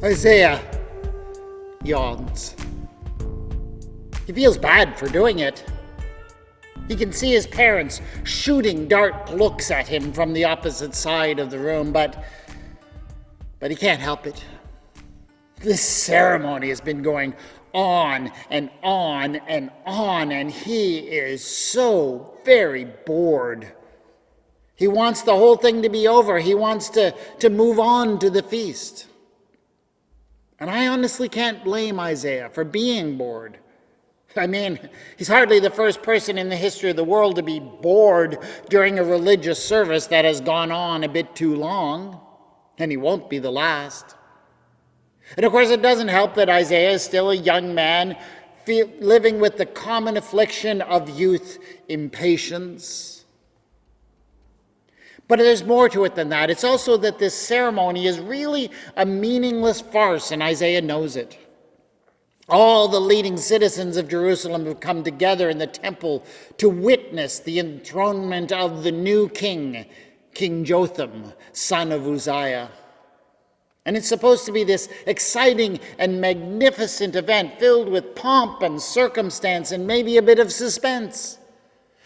Isaiah yawns. He feels bad for doing it. He can see his parents shooting dark looks at him from the opposite side of the room, but he can't help it. This ceremony has been going on and on and on, and he is so very bored. He wants the whole thing to be over. He wants to move on to the feast. And I honestly can't blame Isaiah for being bored. I mean, he's hardly the first person in the history of the world to be bored during a religious service that has gone on a bit too long, and he won't be the last. And of course, it doesn't help that Isaiah is still a young man living with the common affliction of youth impatience. But there's more to it than that. It's also that this ceremony is really a meaningless farce, and Isaiah knows it. All the leading citizens of Jerusalem have come together in the temple to witness the enthronement of the new king, King Jotham, son of Uzziah. And it's supposed to be this exciting and magnificent event filled with pomp and circumstance and maybe a bit of suspense,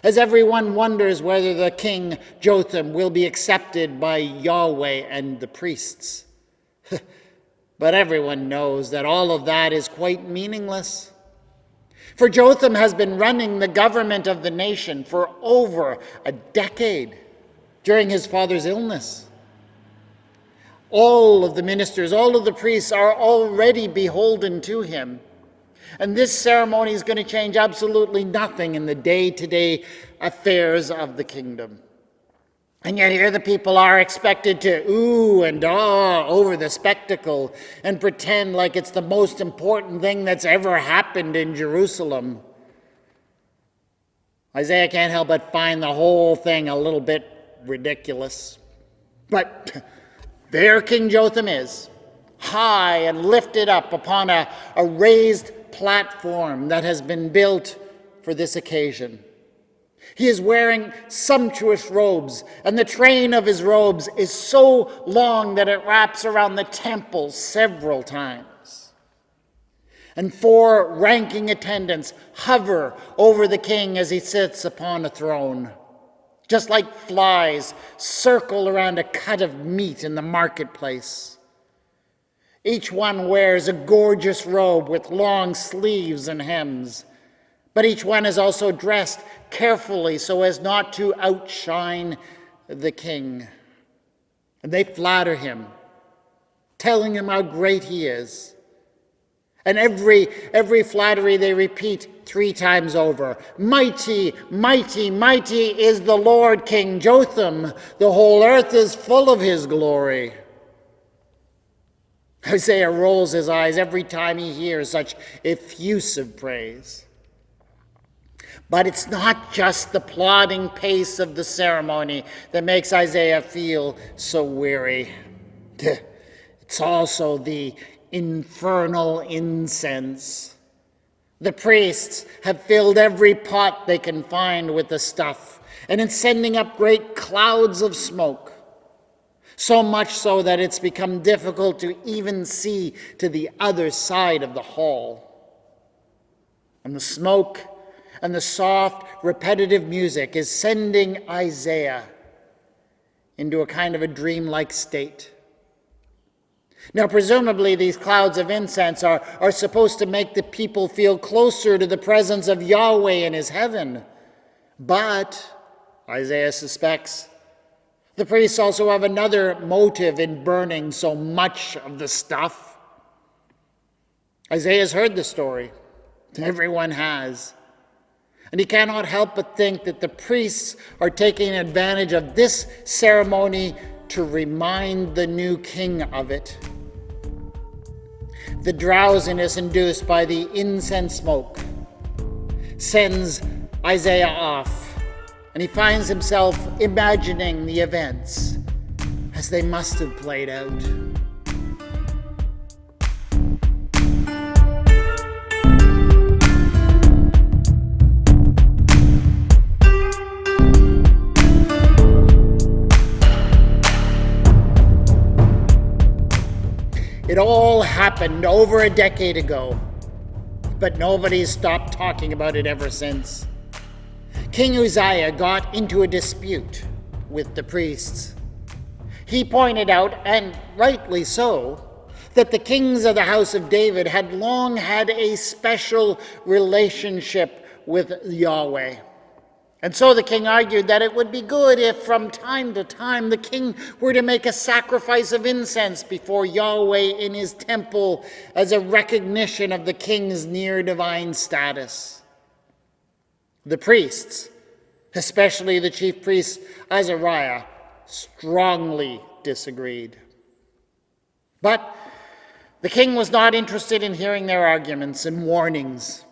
as everyone wonders whether the king Jotham will be accepted by Yahweh and the priests. But everyone knows that all of that is quite meaningless. For Jotham has been running the government of the nation for over a decade during his father's illness. All of the ministers, all of the priests are already beholden to him. And this ceremony is going to change absolutely nothing in the day-to-day affairs of the kingdom. And yet here the people are expected to ooh and ah over the spectacle and pretend like it's the most important thing that's ever happened in Jerusalem. Isaiah can't help but find the whole thing a little bit ridiculous. But there King Jotham is, high and lifted up upon a raised platform that has been built for this occasion. He is wearing sumptuous robes, and the train of his robes is so long that it wraps around the temple several times. And 4 ranking attendants hover over the king as he sits upon a throne, just like flies circle around a cut of meat in the marketplace. Each one wears a gorgeous robe with long sleeves and hems, but each one is also dressed carefully so as not to outshine the king. And they flatter him, telling him how great he is. And every flattery they repeat 3 times over. Mighty, mighty, mighty is the Lord King Jotham. The whole earth is full of his glory. Isaiah rolls his eyes every time he hears such effusive praise. But it's not just the plodding pace of the ceremony that makes Isaiah feel so weary. It's also the infernal incense. The priests have filled every pot they can find with the stuff, and it's sending up great clouds of smoke. So much so that it's become difficult to even see to the other side of the hall. And the smoke and the soft, repetitive music is sending Isaiah into a kind of a dreamlike state. Now, presumably, these clouds of incense are supposed to make the people feel closer to the presence of Yahweh in his heaven. But, Isaiah suspects, the priests also have another motive in burning so much of the stuff. Isaiah's heard the story. Everyone has. And he cannot help but think that the priests are taking advantage of this ceremony to remind the new king of it. The drowsiness induced by the incense smoke sends Isaiah off, and he finds himself imagining the events as they must have played out. It all happened over a decade ago, but nobody's stopped talking about it ever since. King Uzziah got into a dispute with the priests. He pointed out, and rightly so, that the kings of the house of David had long had a special relationship with Yahweh. And so the king argued that it would be good if from time to time the king were to make a sacrifice of incense before Yahweh in his temple as a recognition of the king's near divine status. The priests, especially the chief priest Azariah, strongly disagreed. But the king was not interested in hearing their arguments and warnings.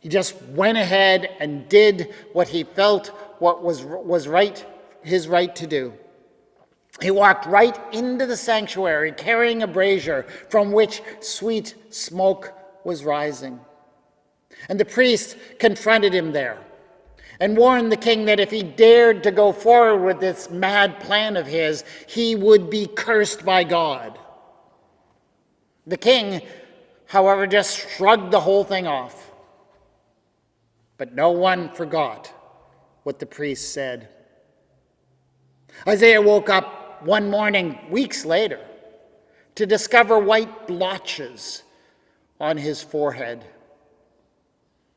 He just went ahead and did what he felt was right, his right to do. He walked right into the sanctuary carrying a brazier from which sweet smoke was rising. And the priest confronted him there and warned the king that if he dared to go forward with this mad plan of his, he would be cursed by God. The king, however, just shrugged the whole thing off. But no one forgot what the priest said. Isaiah woke up one morning, weeks later, to discover white blotches on his forehead.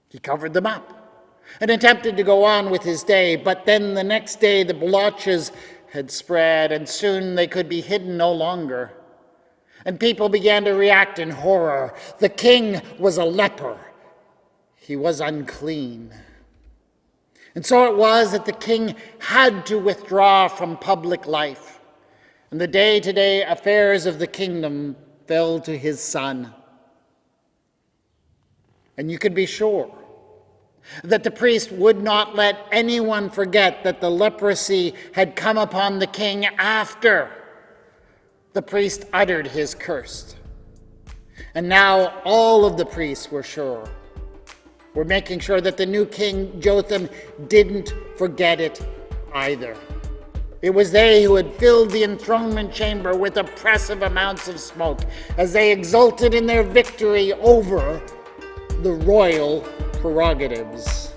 He covered them up and attempted to go on with his day, but then the next day the blotches had spread, and soon they could be hidden no longer. And people began to react in horror. The king was a leper. He was unclean. And so it was that the king had to withdraw from public life, and the day-to-day affairs of the kingdom fell to his son. And you could be sure that the priest would not let anyone forget that the leprosy had come upon the king after the priest uttered his curse. And now all of the priests were sure. We're making sure that the new king, Jotham, didn't forget it either. It was they who had filled the enthronement chamber with oppressive amounts of smoke as they exulted in their victory over the royal prerogatives.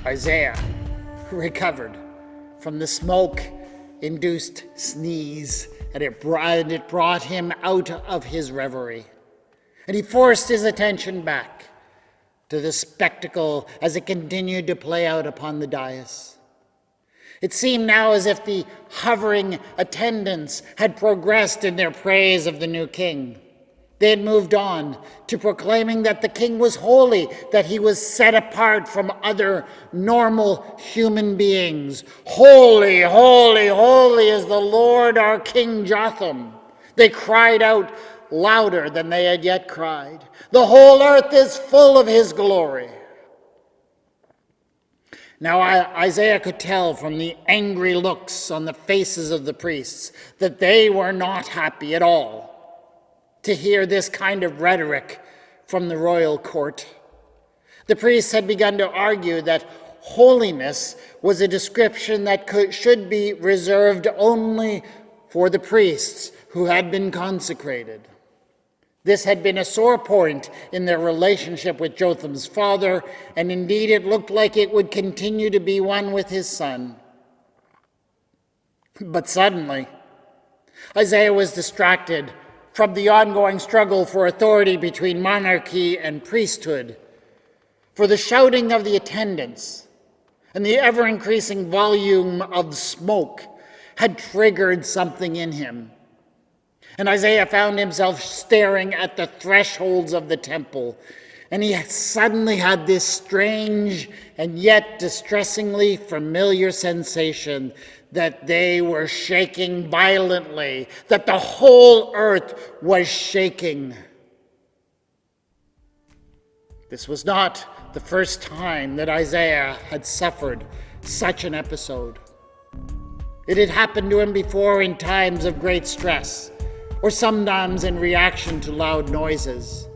Isaiah recovered from the smoke-induced sneeze, and it brought him out of his reverie. And he forced his attention back to the spectacle as it continued to play out upon the dais. It seemed now as if the hovering attendants had progressed in their praise of the new king. They had moved on to proclaiming that the king was holy, that he was set apart from other normal human beings. Holy, holy, holy is the Lord our King Jotham. They cried out louder than they had yet cried. The whole earth is full of his glory. Now Isaiah could tell from the angry looks on the faces of the priests that they were not happy at all to hear this kind of rhetoric from the royal court. The priests had begun to argue that holiness was a description that should be reserved only for the priests who had been consecrated. This had been a sore point in their relationship with Jotham's father, and indeed it looked like it would continue to be one with his son. But suddenly, Isaiah was distracted from the ongoing struggle for authority between monarchy and priesthood, for the shouting of the attendants and the ever-increasing volume of smoke had triggered something in him. And Isaiah found himself staring at the thresholds of the temple, and he suddenly had this strange and yet distressingly familiar sensation that they were shaking violently, that the whole earth was shaking. This was not the first time that Isaiah had suffered such an episode. It had happened to him before in times of great stress, or sometimes in reaction to loud noises.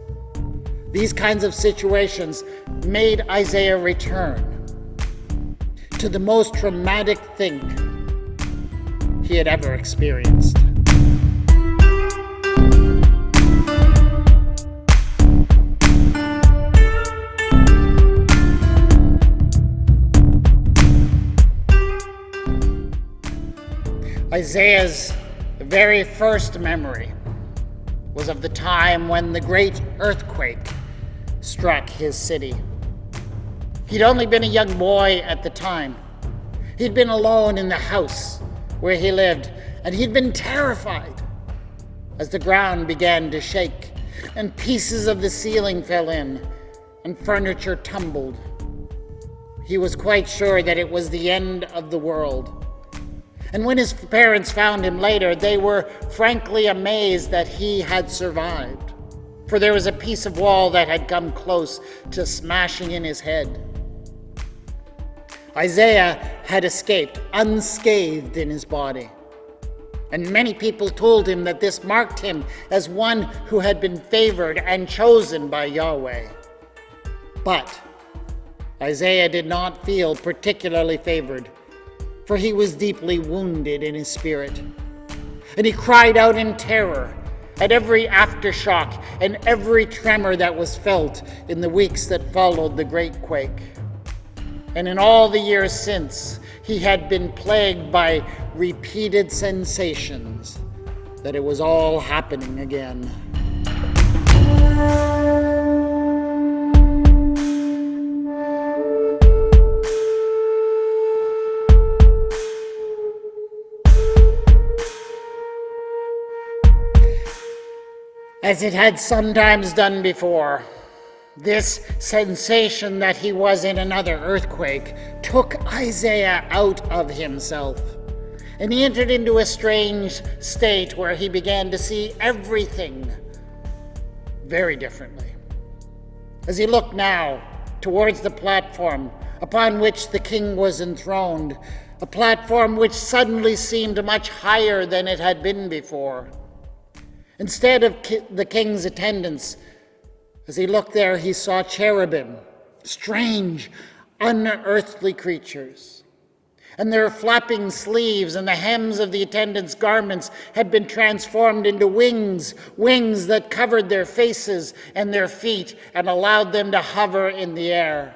These kinds of situations made Isaiah return to the most traumatic thing he had ever experienced. Isaiah's very first memory was of the time when the great earthquake struck his city. He'd only been a young boy at the time. He'd been alone in the house where he lived, and he'd been terrified as the ground began to shake and pieces of the ceiling fell in and furniture tumbled. He was quite sure that it was the end of the world. And when his parents found him later, they were frankly amazed that he had survived, for there was a piece of wall that had come close to smashing in his head. Isaiah had escaped unscathed in his body, and many people told him that this marked him as one who had been favored and chosen by Yahweh. But Isaiah did not feel particularly favored, for he was deeply wounded in his spirit. And he cried out in terror at every aftershock and every tremor that was felt in the weeks that followed the great quake. And in all the years since, he had been plagued by repeated sensations that it was all happening again. As it had sometimes done before, this sensation that he was in another earthquake took Isaiah out of himself, and he entered into a strange state where he began to see everything very differently. As he looked now towards the platform upon which the king was enthroned, a platform which suddenly seemed much higher than it had been before. Instead of the king's attendants, as he looked there, he saw cherubim, strange, unearthly creatures. And their flapping sleeves and the hems of the attendants' garments had been transformed into wings, wings that covered their faces and their feet and allowed them to hover in the air.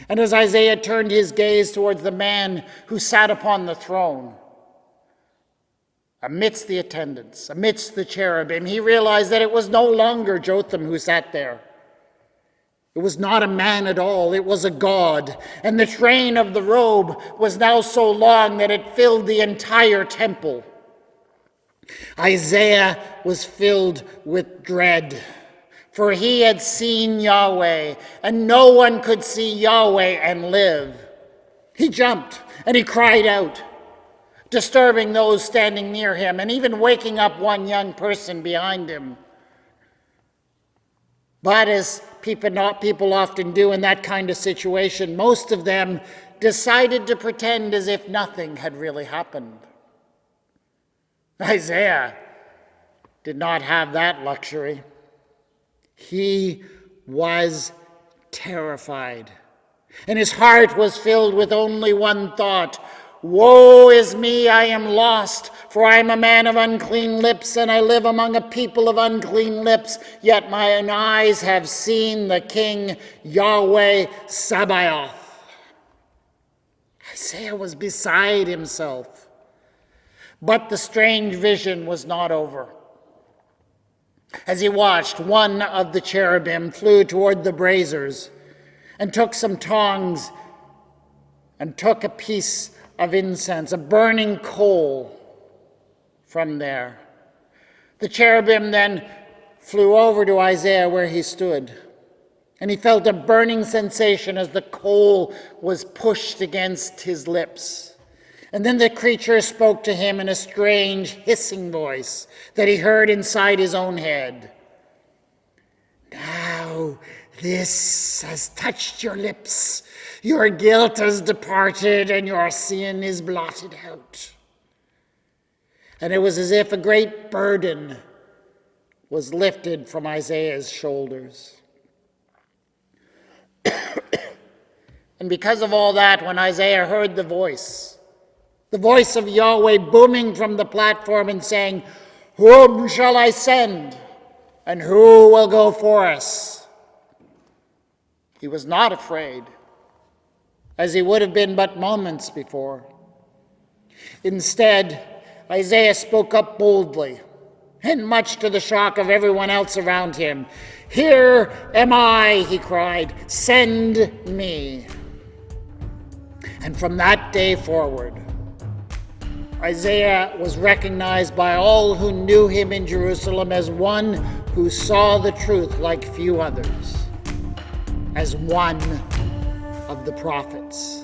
And as Isaiah turned his gaze towards the man who sat upon the throne, amidst the attendants, amidst the cherubim, he realized that it was no longer Jotham who sat there. It was not a man at all, it was a god, and the train of the robe was now so long that it filled the entire temple. Isaiah was filled with dread, for he had seen Yahweh, and no one could see Yahweh and live. He jumped and he cried out, disturbing those standing near him, and even waking up one young person behind him. But as people often do in that kind of situation, most of them decided to pretend as if nothing had really happened. Isaiah did not have that luxury. He was terrified, and his heart was filled with only one thought: woe is me, I am lost, for I am a man of unclean lips, and I live among a people of unclean lips, yet mine eyes have seen the King, Yahweh Sabaoth. Isaiah was beside himself. But the strange vision was not over. As he watched, one of the cherubim flew toward the braziers and took some tongs and took a piece of incense, a burning coal from there. The cherubim then flew over to Isaiah where he stood, and he felt a burning sensation as the coal was pushed against his lips. And then the creature spoke to him in a strange hissing voice that he heard inside his own head. Now This has touched your lips. Your guilt has departed, and your sin is blotted out. And it was as if a great burden was lifted from Isaiah's shoulders. And because of all that, when Isaiah heard the voice of Yahweh booming from the platform and saying, "Whom shall I send? And who will go for us?" He was not afraid, as he would have been but moments before. Instead, Isaiah spoke up boldly, and much to the shock of everyone else around him. "Here am I," he cried, "send me." And from that day forward, Isaiah was recognized by all who knew him in Jerusalem as one who saw the truth like few others, as one of the prophets.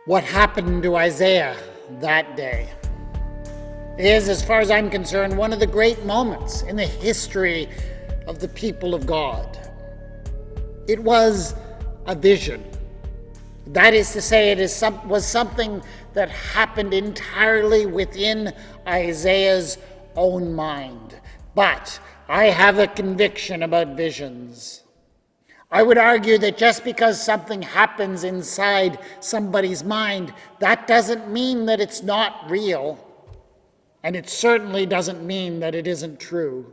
What happened to Isaiah that day is, as far as I'm concerned, one of the great moments in the history of the people of God. It was a vision. That is to say, was something that happened entirely within Isaiah's own mind. But I have a conviction about visions. I would argue that just because something happens inside somebody's mind, that doesn't mean that it's not real, and it certainly doesn't mean that it isn't true.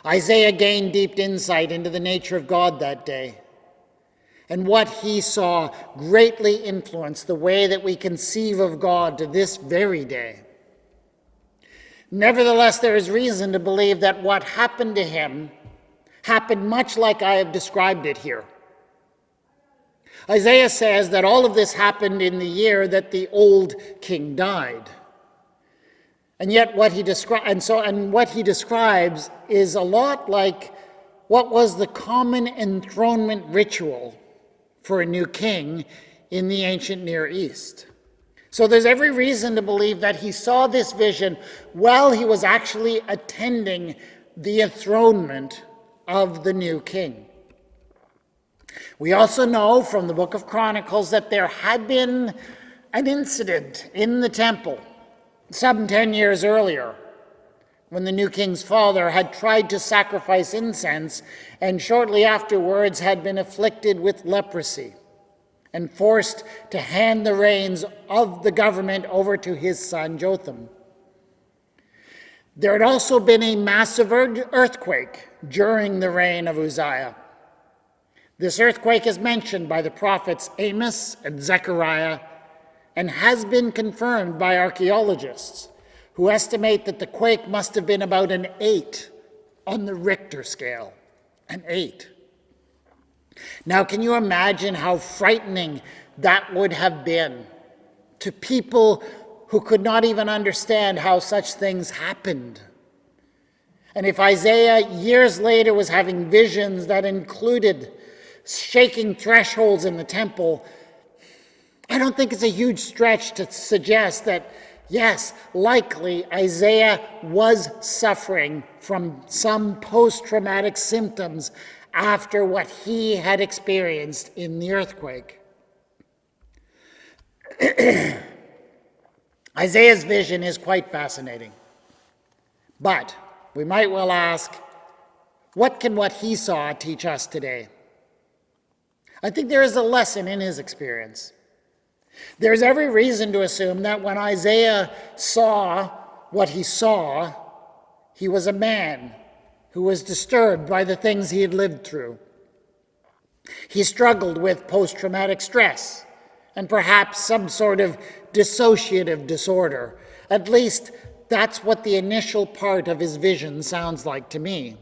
Isaiah gained deep insight into the nature of God that day, and what he saw greatly influenced the way that we conceive of God to this very day. Nevertheless, there is reason to believe that what happened to him happened much like I have described it here. Isaiah says that all of this happened in the year that the old king died. And yet what he describes is a lot like what was the common enthronement ritual for a new king in the ancient Near East. So there's every reason to believe that he saw this vision while he was actually attending the enthronement of the new king. We also know from the book of Chronicles that there had been an incident in the temple some 10 years earlier when the new king's father had tried to sacrifice incense and shortly afterwards had been afflicted with leprosy and forced to hand the reins of the government over to his son Jotham. There had also been a massive earthquake during the reign of Uzziah. This earthquake is mentioned by the prophets Amos and Zechariah and has been confirmed by archaeologists who estimate that the quake must have been about an 8 on the Richter scale. An 8. Now, can you imagine how frightening that would have been to people who could not even understand how such things happened? And if Isaiah years later was having visions that included shaking thresholds in the temple, I don't think it's a huge stretch to suggest that, yes, likely Isaiah was suffering from some post-traumatic symptoms after what he had experienced in the earthquake. Isaiah's vision is quite fascinating. But we might well ask, what can what he saw teach us today? I think there is a lesson in his experience. There's every reason to assume that when Isaiah saw what he saw, he was a man who was disturbed by the things he had lived through. He struggled with post-traumatic stress and perhaps some sort of dissociative disorder. At least that's what the initial part of his vision sounds like to me.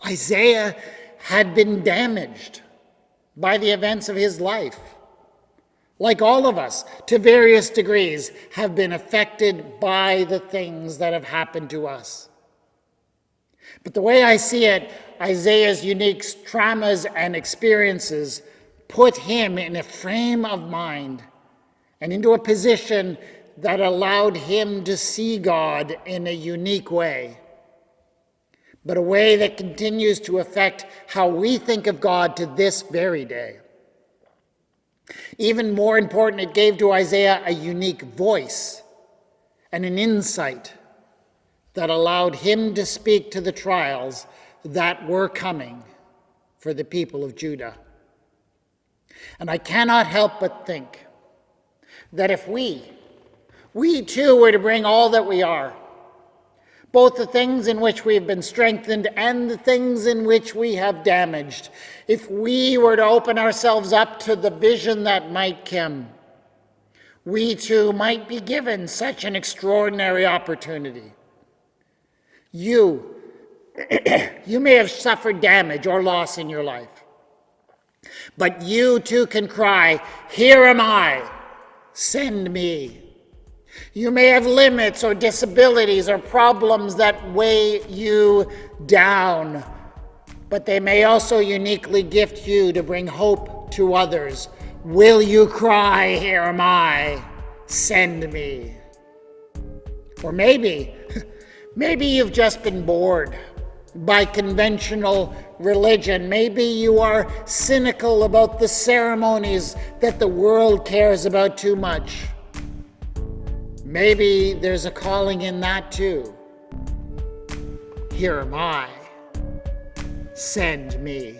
Isaiah had been damaged by the events of his life. Like all of us, to various degrees, have been affected by the things that have happened to us. But the way I see it, Isaiah's unique traumas and experiences put him in a frame of mind and into a position that allowed him to see God in a unique way, but a way that continues to affect how we think of God to this very day. Even more important, it gave to Isaiah a unique voice and an insight that allowed him to speak to the trials that were coming for the people of Judah. And I cannot help but think that if we too were to bring all that we are, both the things in which we have been strengthened and the things in which we have damaged, if we were to open ourselves up to the vision that might come, we too might be given such an extraordinary opportunity. You may have suffered damage or loss in your life, but you too can cry, "Here am I, send me." You may have limits or disabilities or problems that weigh you down, but they may also uniquely gift you to bring hope to others. Will you cry, "Here am I, send me"? Or maybe you've just been bored by conventional religion. Maybe you are cynical about the ceremonies that the world cares about too much. Maybe there's a calling in that too. Here am I, send me.